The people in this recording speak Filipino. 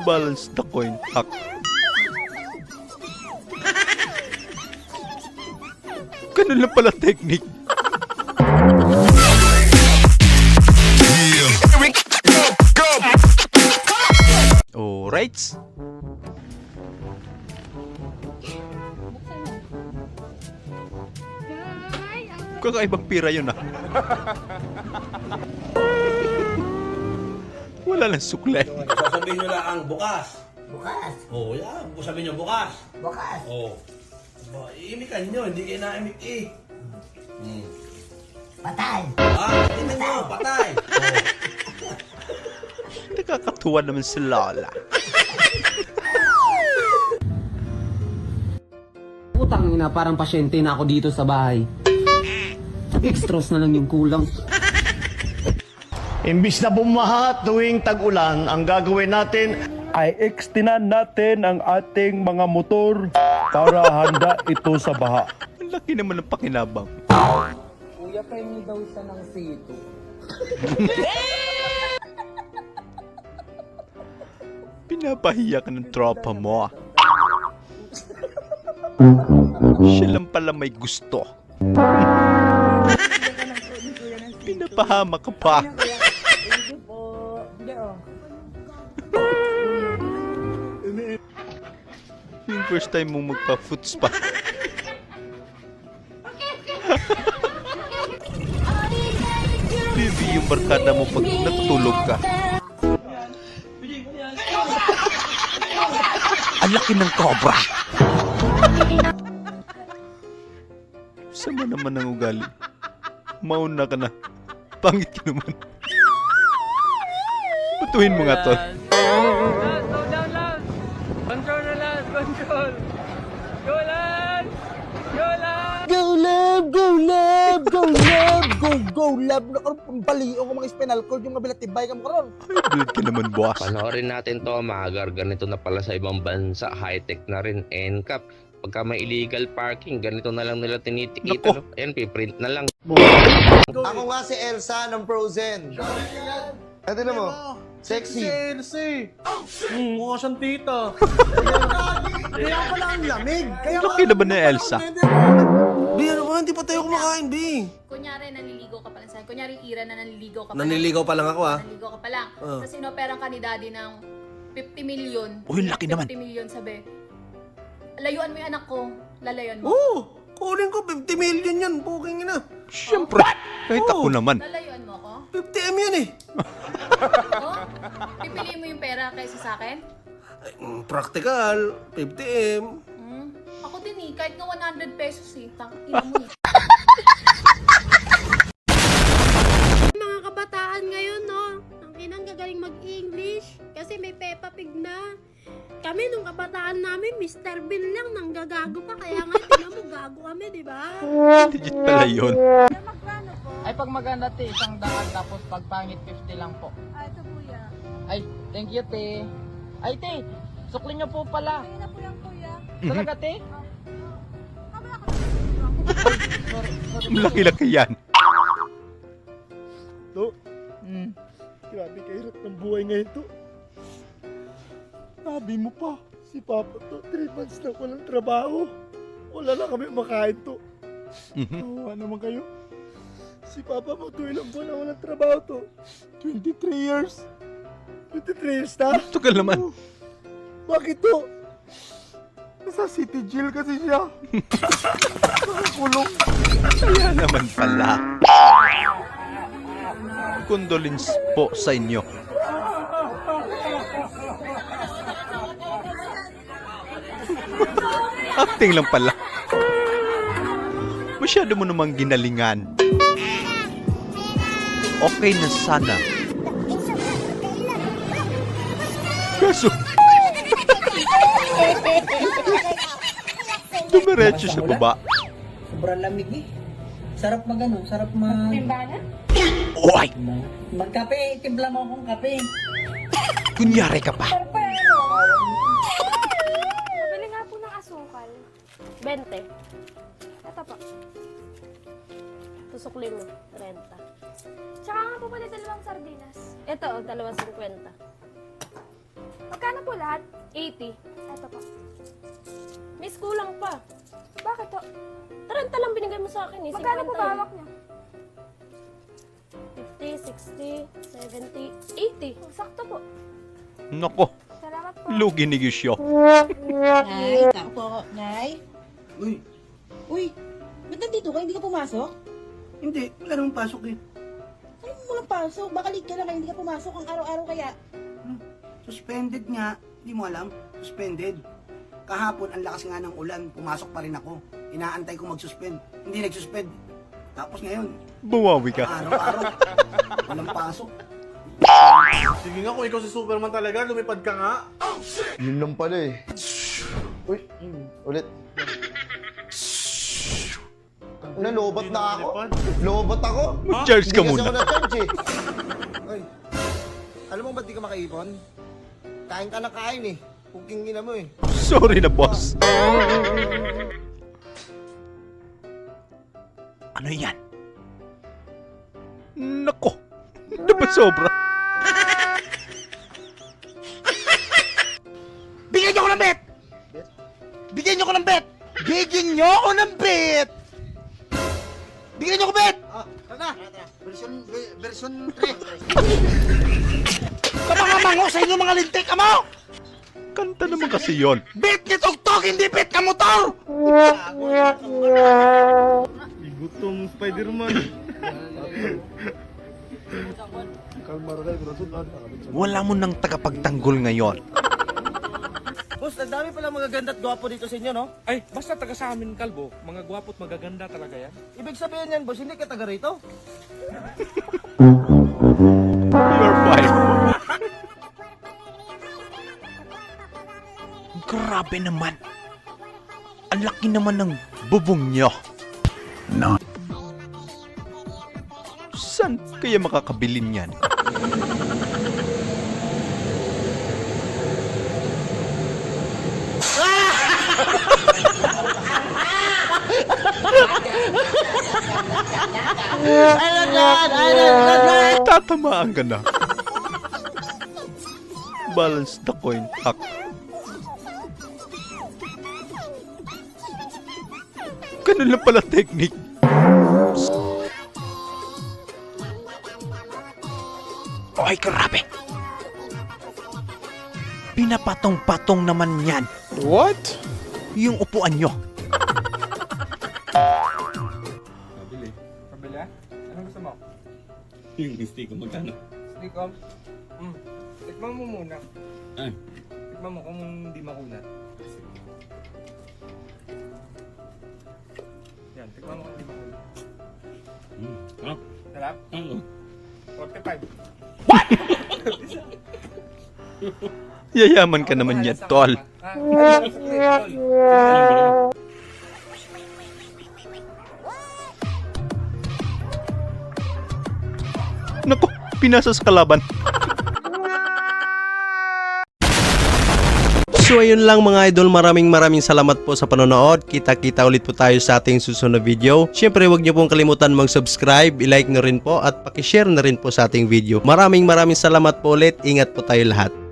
Balance the coin hack. Ganun lang pala technique. Alright. Kakaibang pira yun ah. Wala lang suklay. Sasabihin nyo lang bukas. Bukas. Oo, yan. Sabihin nyo bukas. Bukas. Oo. Iimikan nyo, hindi kayo naimik eh. Patay. Tingnan nyo, patay. Nakakatuwa naman si Lola. Putang ina, parang pasyente na ako dito sa bahay. Extras na lang yung kulang. Imbis na bumaha tuwing tag-ulan, ang gagawin natin ay extinan natin ang ating mga motor para handa ito sa baha. Ang laki naman ng pakinabang. Kuya, pengi daw siya ng sito. Pinapahiya ka ng tropa mo ah. Siya lang pala may gusto. Pinapahama ka pa. Yung first time mong magpa-foots pa. Bibi yung barkada mo pag natutulog ka. Ang laki ng cobra. Sama naman ang ugali. Mauna ka na. Pangit ka naman. Patuhin mo nga, tol. Slow down lang. Control na lang. Control. Go lang. Go lang. Go lab! Go lab! Go lab! Go, go lab! Nakaroon, baliw ko mga spinal cord yung mabilatibay ka mo karoon. Hybrid ka naman, boss. Panoorin natin to, magar. Ganito na pala sa ibang bansa. High-tech na rin. NCAP. Pagka may illegal parking, ganito na lang nila tinitikita. No? Ayan, piprint na lang. Ako nga si Elsa ng Frozen. Ito na mo. Sexy. Elsie! Mukha siyang tita. Kaya pala ang lamig. Kaya Laki naman ni Elsa. Bi, ano ba? Hindi pa tayo kumakain, Bi. Kunyari, naliligo ka pa lang sa'yo. Kunyari, Ira na naliligo ka pa Naniligaw pa lang ako ah. Naliligo ka pa lang. Tapos inoperang ka ni Daddy ng 50 million. Uy, laki naman. 50 million, sabi. Layuan mo yung anak ko. Lalayuan mo. Oo, kunin ko 50 million yan. Booking na. Siyempre. Kahit ako naman. Lalayuan mo ako? 50M yan eh. Oh? Pipiliin mo yung pera kaysa sa akin? Ay, practical, 50M. Ako din eh. Kahit nga 100 pesos eh. Ina mo eh. Mga kabataan ngayon, no? Ang inang gagaling mag-English kasi may Peppa Pig na. Kami nung kabataan namin, Mr. Bean lang nang gagago pa. Kaya nga, tingnan mo, gago kami, di ba? Legit pala yun. Ay, pag maganda te, 100 tapos pag pangit 50 lang po. Ay, ito kuya. Ay, thank you te. Ay te, sukli niyo po pala. Ayun na po yan, kuya. Talaga te? Laki-laki yan. To, grabe kahirap ng buhay ngayon to. Sabi mo pa, si Papa to, 3 months na walang trabaho. Wala na kami makain to. Nawa naman kayo. Si Papa mo, 2 ilang buwan na walang trabaho to. 23 years. 23 years na? Tugal naman. Bakit to? Nasa City Jail kasi siya. Nakakulong. Kaya naman pala. Condolence po sa inyo. Acting lang pala. Masyado mo namang ginalingan. Okay na sana. Kaso, dumiretso sa baba. Sobrang lamig eh. Sarap magano, sarap mag... Timbangan? Oy! Magkape, timpla mo akong kape. Kunyari ka pa. Bili nga po ng asukal. 20. Ito po. Tusukli mo. 30. Tsaka nga po pala dalawang sardinas. Ito, 2.50. Magkano po lahat? 80. Ito po. Miss, kulang pa. Bakit to? 30 lang binigay mo sa akin eh. Magkano po hawak niyo? 50, 60, 70, 80. Sakto po. Nako, Salamat po. lugi ni Gisyo. Nay, tako. Nay? Uy, Uy, ba't nandito ka? Hindi ka pumasok? hindi. Wala namang pasok eh. Ay, mo lang pasok. Baka late ka lang kaya hindi ka pumasok ang araw-araw kaya. Suspended nga. Hindi mo alam? Suspended. Kahapon, ang lakas nga ng ulan. Pumasok pa rin ako. Inaantay ko mag-suspend. Hindi nag-suspend. Tapos ngayon, Bumawi ka. araw-araw, walang pasok. Sige nga, kung ikaw si Superman talaga, lumipad ka nga. Yun lang pala eh. Uy, ulit. Nalobat na ako. Lobat ako. Charge ka Hindi kasi muna. ako na-charge eh. Ay, alam mo ba't di ka makaipon? Kain ka na kain eh. Puking ina mo eh. Sorry na, boss. Ano yan? Nako, napasobra. Bigyan niyo ko ng bet! Bigyan niyo ko ng bet! Bigyan niyo ko ng bet! Bigyan niyo ko bet! Ah, tara. Version 3. Kamangamango sa inyo mga lintik, amo! Kanta naman kasi yon. Bet ni Tok, hindi bet ka motor! Gutom Spider-Man. Wala mo nang tagapagtanggol ngayon. Boss, ang dami pala magaganda at gwapo dito sa inyo, no? Ay, basta taga sa amin, Kalbo. Mga gwapo't magaganda talaga yan. Ibig sabihin yan, boss, hindi ka taga rito? You're fired. Grabe naman. Ang laki naman ng bubong nyo. No. Saan kaya makakabili niyan? Tatamaan ka na. Balance the coin hack. Ganun lang pala technique. Ay, grabe. Pinapatong-patong naman yan. What? Yung upuan nyo. Pabili ah? Anong gusto mo? Yung stick ko magkano? Stick on? Tikman mo muna. Tikman mo kung hindi makunat. Yan, tikman mo kung hindi makunat. Sarap? 45. Yayaman ka naman yan, tol. Naku, pinasa sa kalaban. So ayun lang mga idol, maraming salamat po sa panonood. Kita-kita ulit po tayo sa ating susunod na video. Syempre huwag niyo pong kalimutan mag-subscribe, i-like na rin po at paki-share na rin po sa ating video. Maraming salamat po ulit. Ingat po tayo lahat.